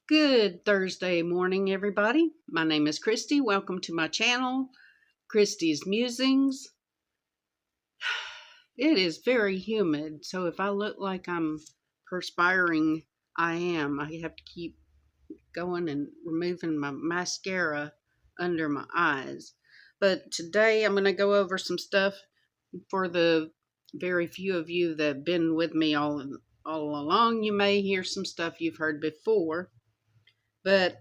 Good Thursday morning, everybody. My name is Christy. Welcome to my channel, Christy's Musings. It is very humid, so if I look like I'm perspiring, I am. I have to keep going and removing my mascara under my eyes. But today I'm going to go over some stuff for the very few of you that have been with me all along. You may hear some stuff you've heard before, but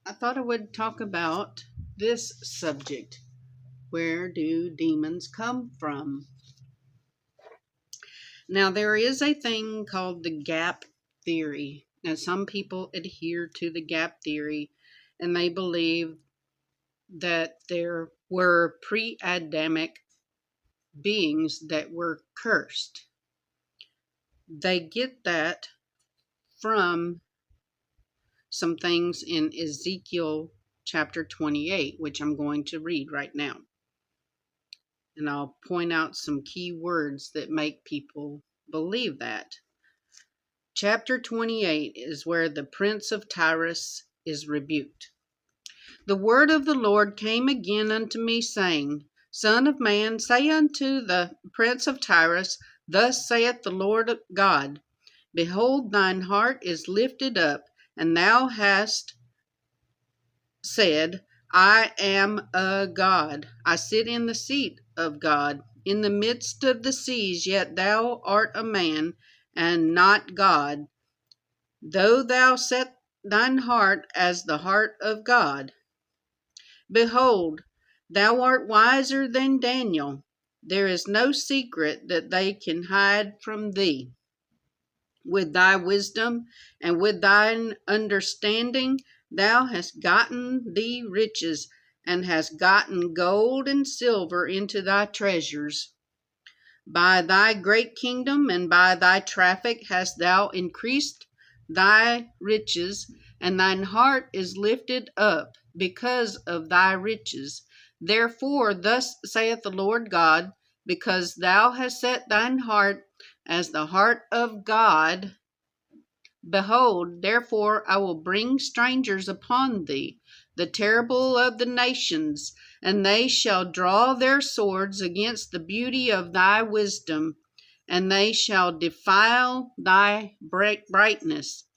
I thought I would talk about this subject. Where do demons come from? Now, there is a thing called the gap theory. Now, some people adhere to the gap theory, and they believe that there were pre-Adamic beings that were cursed. They get that from some things in Ezekiel chapter 28, which I'm going to read right now. And I'll point out some key words that make people believe that. Chapter 28 is where the prince of Tyrus is rebuked. The word of the Lord came again unto me, saying, Son of man, say unto the prince of Tyrus, Thus saith the Lord God, Behold, thine heart is lifted up, and thou hast said, I am a God. I sit in the seat of God, in the midst of the seas, yet thou art a man, and not God. Though thou set thine heart as the heart of God. Behold, thou art wiser than Daniel. There is no secret that they can hide from thee. With thy wisdom and with thine understanding, thou hast gotten thee riches, and hast gotten gold and silver into thy treasures. By thy great kingdom and by thy traffic hast thou increased thy riches, and thine heart is lifted up because of thy riches. Therefore, thus saith the Lord God, because thou hast set thine heart as the heart of God, behold, therefore I will bring strangers upon thee, the terrible of the nations, and they shall draw their swords against the beauty of thy wisdom, and they shall defile thy brightness.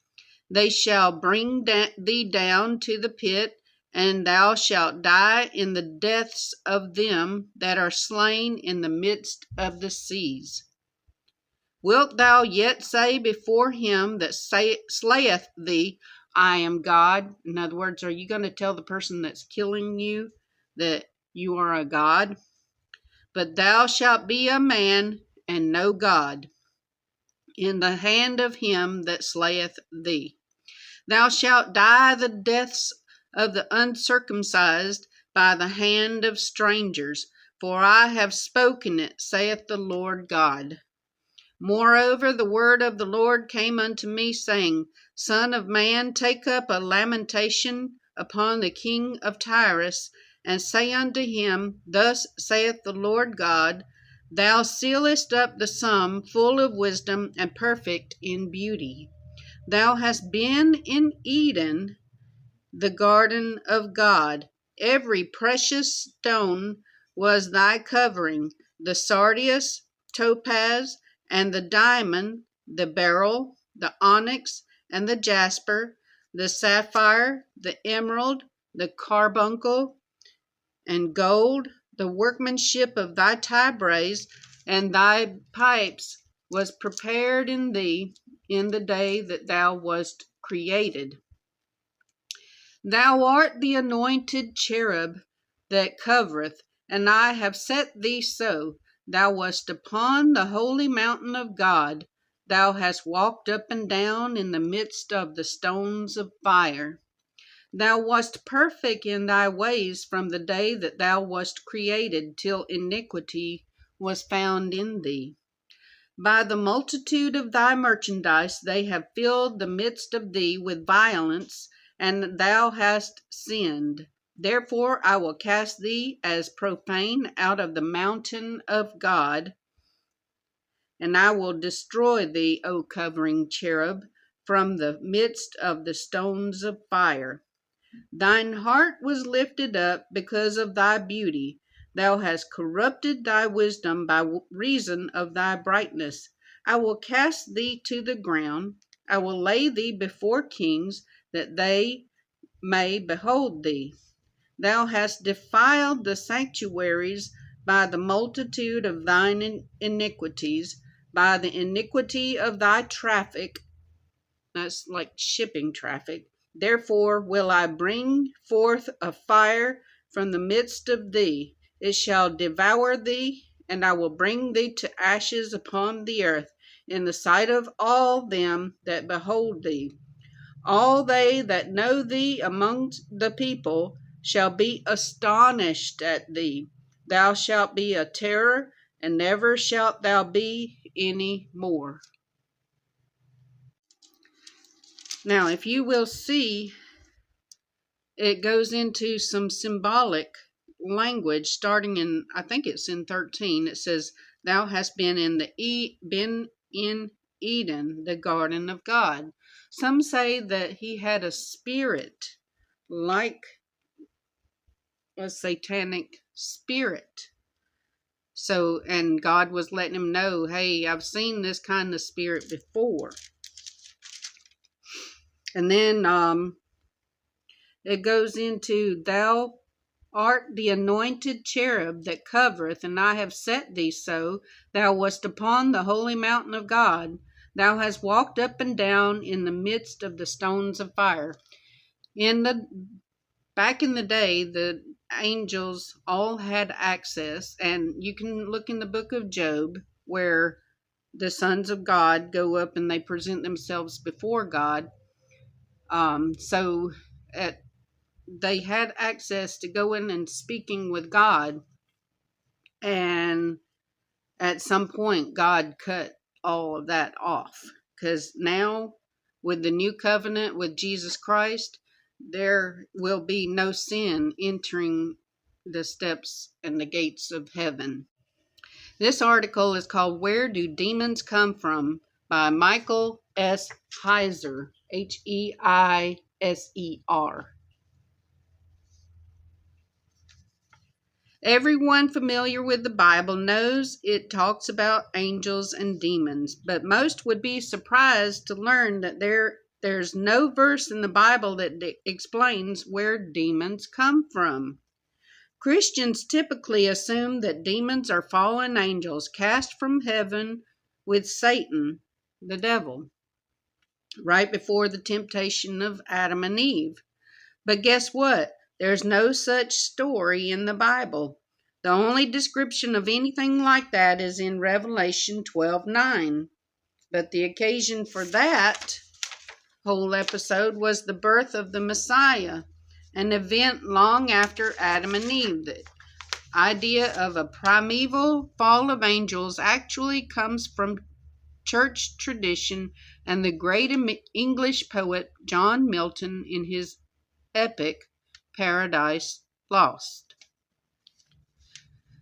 They shall bring thee down to the pit, and thou shalt die in the deaths of them that are slain in the midst of the seas. Wilt thou yet say before him that slayeth thee, I am God? In other words, are you going to tell the person that's killing you that you are a God? But thou shalt be a man and no God in the hand of him that slayeth thee. Thou shalt die the deaths of the uncircumcised by the hand of strangers, for I have spoken it, saith the Lord God. Moreover, the word of the Lord came unto me, saying, Son of man, take up a lamentation upon the king of Tyrus, and say unto him, Thus saith the Lord God, Thou sealest up the sum full of wisdom and perfect in beauty. Thou hast been in Eden, the garden of God. Every precious stone was thy covering, the sardius, topaz, and the diamond, the beryl, the onyx, and the jasper, the sapphire, the emerald, the carbuncle, and gold, the workmanship of thy tabrets, and thy pipes was prepared in thee in the day that thou wast created. Thou art the anointed cherub that covereth, and I have set thee so. Thou wast upon the holy mountain of God. Thou hast walked up and down in the midst of the stones of fire. Thou wast perfect in thy ways from the day that thou wast created till iniquity was found in thee. By the multitude of thy merchandise they have filled the midst of thee with violence, and thou hast sinned. Therefore I will cast thee as profane out of the mountain of God, and I will destroy thee, O covering cherub, from the midst of the stones of fire. Thine heart was lifted up because of thy beauty. Thou hast corrupted thy wisdom by reason of thy brightness. I will cast thee to the ground. I will lay thee before kings, that they may behold thee. Thou hast defiled the sanctuaries by the multitude of thine iniquities, by the iniquity of thy traffic. That's like shipping traffic. Therefore will I bring forth a fire from the midst of thee. It shall devour thee, and I will bring thee to ashes upon the earth, in the sight of all them that behold thee. All they that know thee among the people shall be astonished at thee. Thou shalt be a terror, and never shalt thou be any more. Now, if you will see, it goes into some symbolic language starting in, I think it's in 13. It says, thou hast been in Eden, the garden of God. Some say that he had a spirit like a satanic spirit. So, and God was letting him know, hey, I've seen this kind of spirit before. And then it goes into, thou art the anointed cherub that covereth, and I have set thee so. Thou wast upon the holy mountain of God. Thou hast walked up and down in the midst of the stones of fire. Back in the day, the angels all had access, and you can look in the book of Job, where the sons of God go up and they present themselves before God. They had access to going and speaking with God, and at some point God cut all of that off, because now with the new covenant with Jesus Christ, there will be no sin entering the steps and the gates of heaven. This article is called Where Do Demons Come From by Michael S. Heiser, Heiser. Everyone familiar with the Bible knows it talks about angels and demons, but most would be surprised to learn that there's no verse in the Bible that explains where demons come from. Christians typically assume that demons are fallen angels cast from heaven with Satan, the devil, right before the temptation of Adam and Eve. But guess what? There's no such story in the Bible. The only description of anything like that is in Revelation 12:9. But the occasion for that whole episode was the birth of the Messiah, an event long after Adam and Eve. The idea of a primeval fall of angels actually comes from church tradition and the great English poet John Milton in his epic Paradise Lost.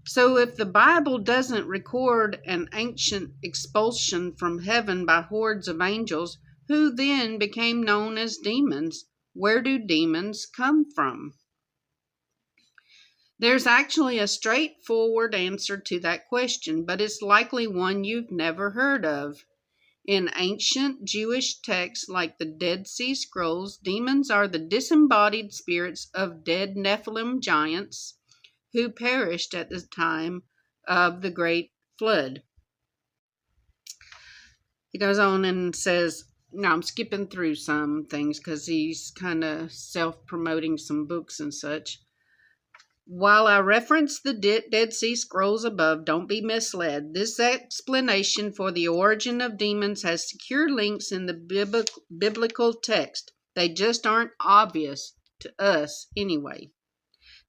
So if the Bible doesn't record an ancient expulsion from heaven by hordes of angels, who then became known as demons? Where do demons come from? There's actually a straightforward answer to that question, but it's likely one you've never heard of. In ancient Jewish texts like the Dead Sea Scrolls, demons are the disembodied spirits of dead Nephilim giants who perished at the time of the Great Flood. He goes on and says, now I'm skipping through some things because he's kind of self-promoting some books and such. While I reference the Dead Sea Scrolls above, don't be misled. This explanation for the origin of demons has secure links in the biblical text. They just aren't obvious to us anyway.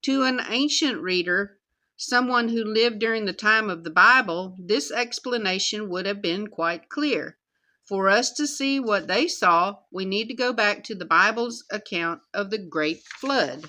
To an ancient reader, someone who lived during the time of the Bible, this explanation would have been quite clear. For us to see what they saw, we need to go back to the Bible's account of the Great Flood.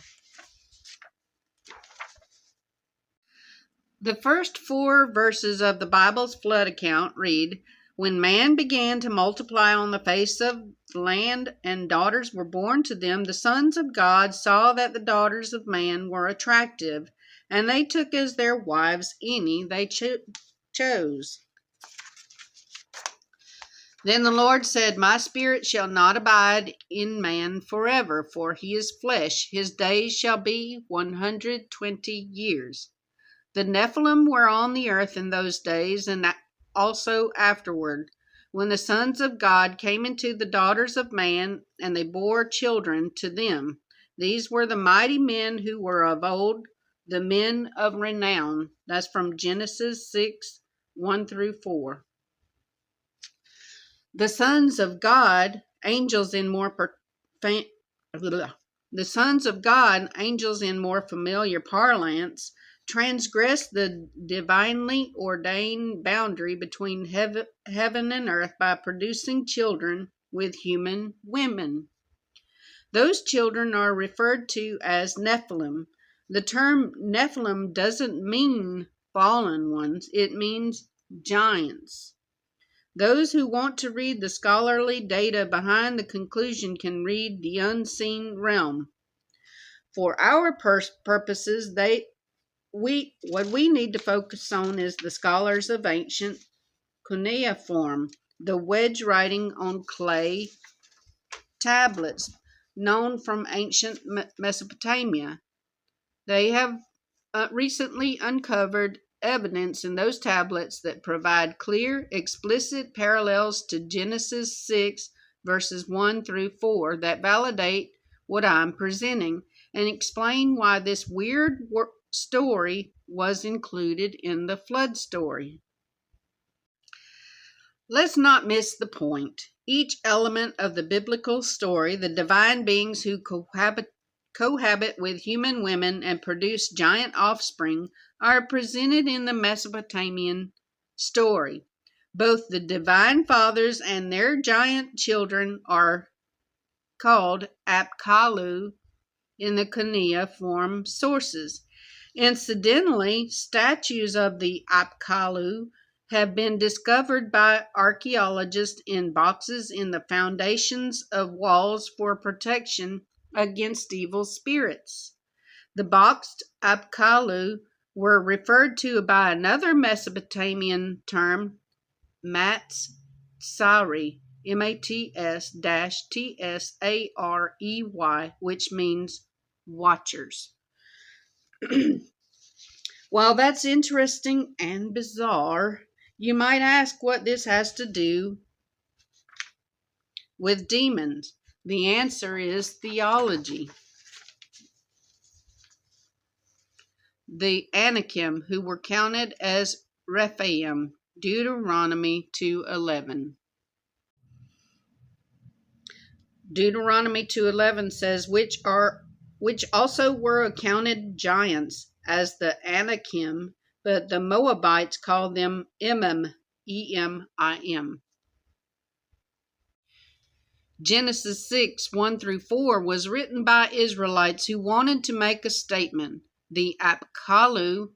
The first 4 verses of the Bible's flood account read, When man began to multiply on the face of the land and daughters were born to them, the sons of God saw that the daughters of man were attractive, and they took as their wives any they chose. Then the Lord said, My spirit shall not abide in man forever, for he is flesh. His days shall be 120 years. The Nephilim were on the earth in those days, and also afterward, when the sons of God came into the daughters of man, and they bore children to them. These were the mighty men who were of old, the men of renown. That's from Genesis 6, 1 through 4. The sons of God, angels in more the sons of God, angels in more familiar parlance, transgressed the divinely ordained boundary between heaven and earth by producing children with human women. Those children are referred to as Nephilim. The term Nephilim doesn't mean fallen ones, it means giants. Those who want to read the scholarly data behind the conclusion can read The Unseen Realm. For our purposes, what we need to focus on is the scholars of ancient cuneiform, the wedge writing on clay tablets known from ancient Mesopotamia. They have recently uncovered evidence in those tablets that provide clear, explicit parallels to Genesis 6, verses 1 through 4 that validate what I'm presenting and explain why this weird story was included in the flood story. Let's not miss the point. Each element of the biblical story, the divine beings who cohabit with human women and produce giant offspring, are presented in the Mesopotamian story. Both the divine fathers and their giant children are called Apkallu in the cuneiform sources. Incidentally, statues of the Apkallu have been discovered by archaeologists in boxes in the foundations of walls for protection against evil spirits. The boxed Apkallu were referred to by another Mesopotamian term, Matsari, Mats-Tsarey, which means watchers. While that's interesting and bizarre, you might ask what this has to do with demons. The answer is theology. The Anakim, who were counted as Rephaim, Deuteronomy 2:11. Deuteronomy 2:11 says, which also were accounted giants as the Anakim, but the Moabites called them Emim, E-M-I-M. Genesis 6, 1 through 4 was written by Israelites who wanted to make a statement. The Apkallu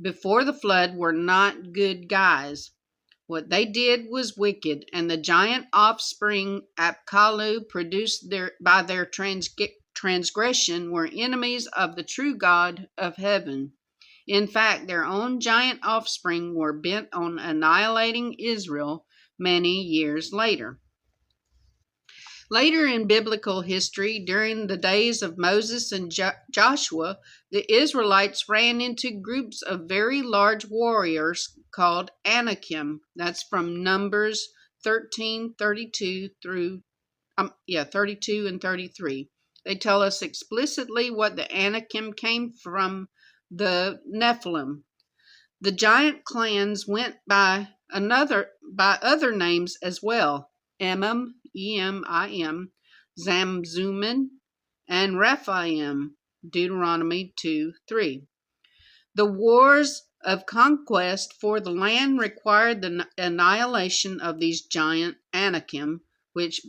before the flood were not good guys. What they did was wicked, and the giant offspring Apkallu produced by their transgression were enemies of the true God of heaven. In fact, their own giant offspring were bent on annihilating Israel many years later. Later in biblical history, during the days of Moses and Joshua, the Israelites ran into groups of very large warriors called Anakim. That's from Numbers 13:32 through 32 and 33. They tell us explicitly what the Anakim came from the Nephilim. The giant clans went by other names as well. Emim, E-M-I-M, Zamzummim, and Rephaim, Deuteronomy 2:3. The wars of conquest for the land required the annihilation of these giant Anakim, which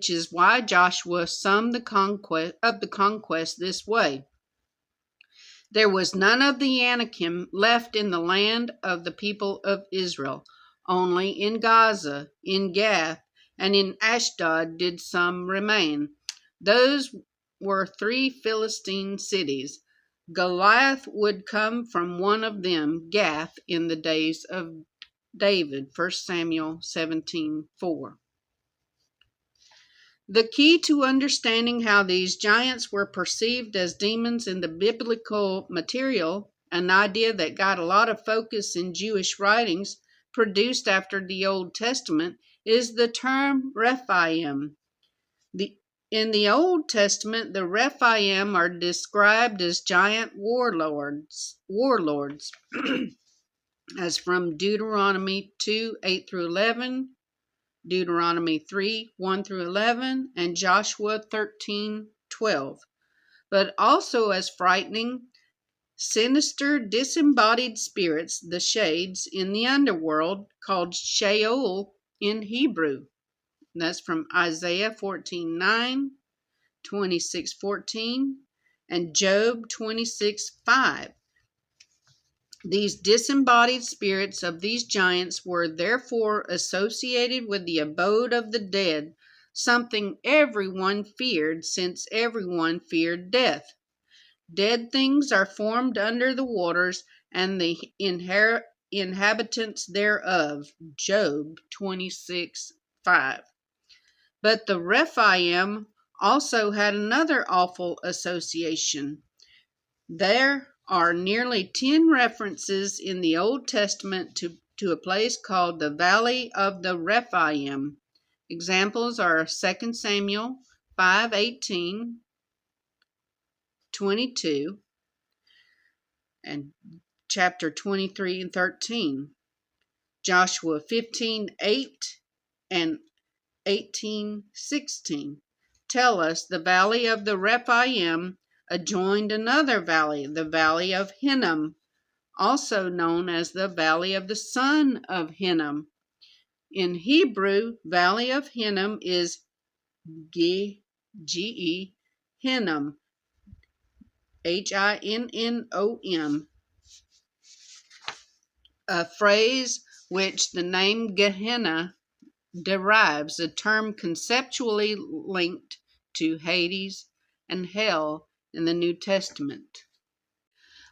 is why Joshua summed the conquest this way. There was none of the Anakim left in the land of the people of Israel. only in Gaza, in Gath, and in Ashdod did some remain. Those were 3 Philistine cities. Goliath would come from one of them, Gath, in the days of David. 1 Samuel 17:4. The key to understanding how these giants were perceived as demons in the biblical material, an idea that got a lot of focus in Jewish writings produced after the Old Testament, is the term Rephaim. In the Old Testament, the Rephaim are described as giant warlords, as from Deuteronomy 2:8 through 11, Deuteronomy 3:1 through 11, and Joshua 13:12, but also as frightening, sinister, disembodied spirits, the shades, in the underworld, called Sheol in Hebrew. And that's from Isaiah 14:9, 26:14, and Job 26:5. These disembodied spirits of these giants were therefore associated with the abode of the dead, something everyone feared, since everyone feared death. Dead things are formed under the waters, and the inhabitants thereof. Job 26:5. But the Rephaim also had another awful association. There are nearly 10 references in the Old Testament to a place called the Valley of the Rephaim. Examples are 2 Samuel 5:18, 22, and chapter 23 and 13. Joshua 15:8 and 18:16 tell us the Valley of the Rephaim adjoined another valley, the Valley of Hinnom, also known as the Valley of the Son of Hinnom. In Hebrew, Valley of Hinnom is Ge Hinnom, Hinnom, a phrase which the name Gehenna derives, a term conceptually linked to Hades and hell in the New Testament.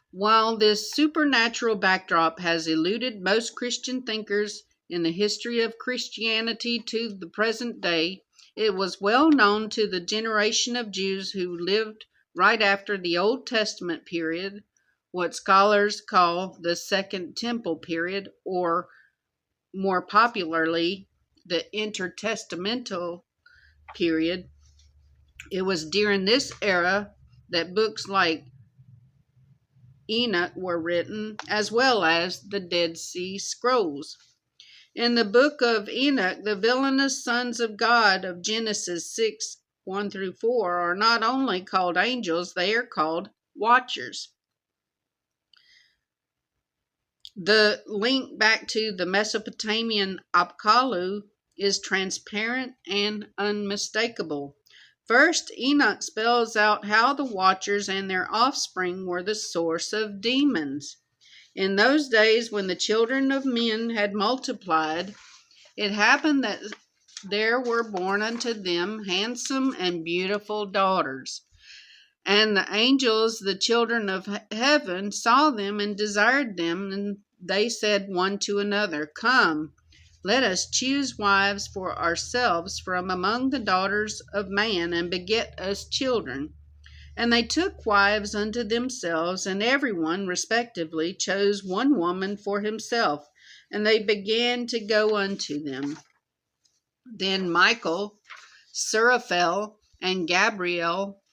While this supernatural backdrop has eluded most Christian thinkers in the history of Christianity to the present day, it was well known to the generation of Jews who lived right after the Old Testament period, what scholars call the Second Temple period, or more popularly, the intertestamental period. It was during this era that books like Enoch were written, as well as the Dead Sea Scrolls. In the book of Enoch, the villainous sons of God of Genesis 6:1 through 4 are not only called angels, they are called watchers. The link back to the Mesopotamian Apkallu is transparent and unmistakable. First, Enoch spells out how the watchers and their offspring were the source of demons. In those days when the children of men had multiplied, it happened that there were born unto them handsome and beautiful daughters. And the angels, the children of heaven, saw them and desired them, and they said one to another, Come, let us choose wives for ourselves from among the daughters of man, and beget us children. And they took wives unto themselves, and every one respectively chose one woman for himself, and they began to go unto them. Then Michael, Seraphel, and Gabriel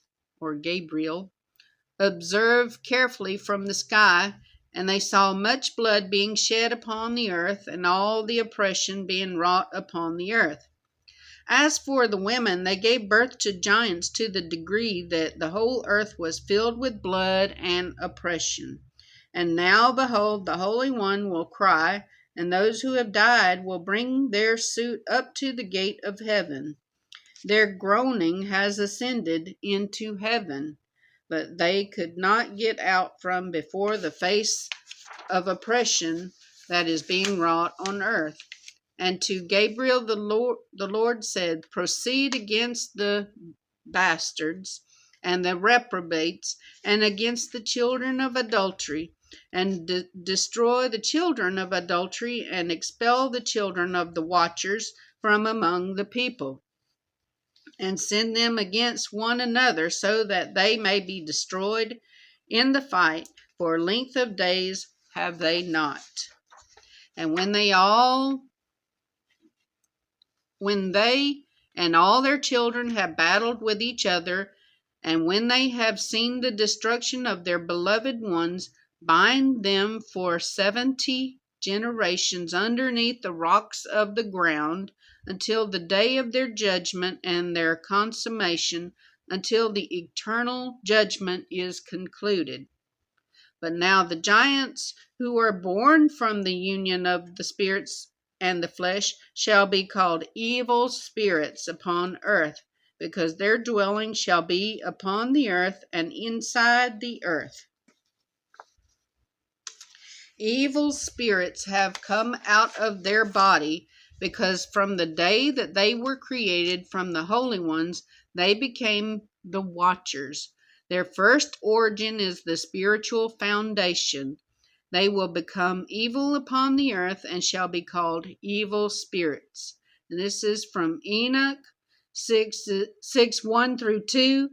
observed carefully from the sky, and they saw much blood being shed upon the earth, and all the oppression being wrought upon the earth. As for the women, they gave birth to giants to the degree that the whole earth was filled with blood and oppression. And now, behold, the Holy One will cry, and those who have died will bring their suit up to the gate of heaven. Their groaning has ascended into heaven, but they could not get out from before the face of oppression that is being wrought on earth. And to Gabriel the Lord said, Proceed against the bastards and the reprobates, and against the children of adultery, and destroy the children of adultery, and expel the children of the watchers from among the people, and send them against one another, so that they may be destroyed in the fight. For length of days have they not. And when they and all their children have battled with each other, and when they have seen the destruction of their beloved ones, bind them for 70 generations underneath the rocks of the ground, until the day of their judgment and their consummation, until the eternal judgment is concluded. But now the giants who are born from the union of the spirits and the flesh shall be called evil spirits upon earth, because their dwelling shall be upon the earth and inside the earth. Evil spirits have come out of their body, because from the day that they were created from the holy ones, they became the watchers. Their first origin is the spiritual foundation. They will become evil upon the earth and shall be called evil spirits. And this is from Enoch 6:1 through 2,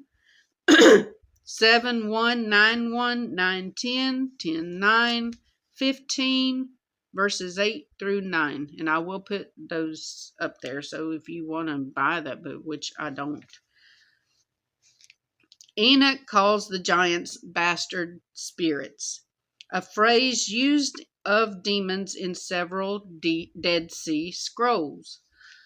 7:1, 9:1, 9:10, 10:9, 15, verses 8 through 9. And I will put those up there, so if you want to buy that book, which I don't. Enoch calls the giants bastard spirits, a phrase used of demons in several Dead Sea Scrolls.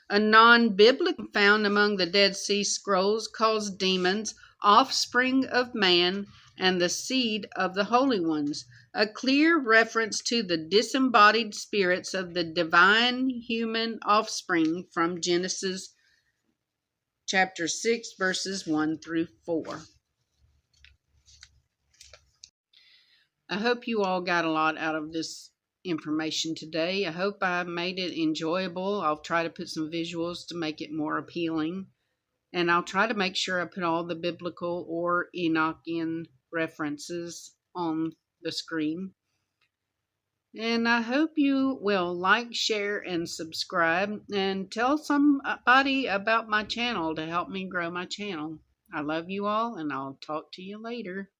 A non-biblical found among the Dead Sea Scrolls calls demons offspring of man and the seed of the holy ones, a clear reference to the disembodied spirits of the divine human offspring from Genesis chapter 6, verses 1 through 4. I hope you all got a lot out of this information today. I hope I made it enjoyable. I'll try to put some visuals to make it more appealing. And I'll try to make sure I put all the biblical or Enochian references on the screen. And I hope you will like, share, and subscribe, and tell somebody about my channel to help me grow my channel. I love you all, and I'll talk to you later.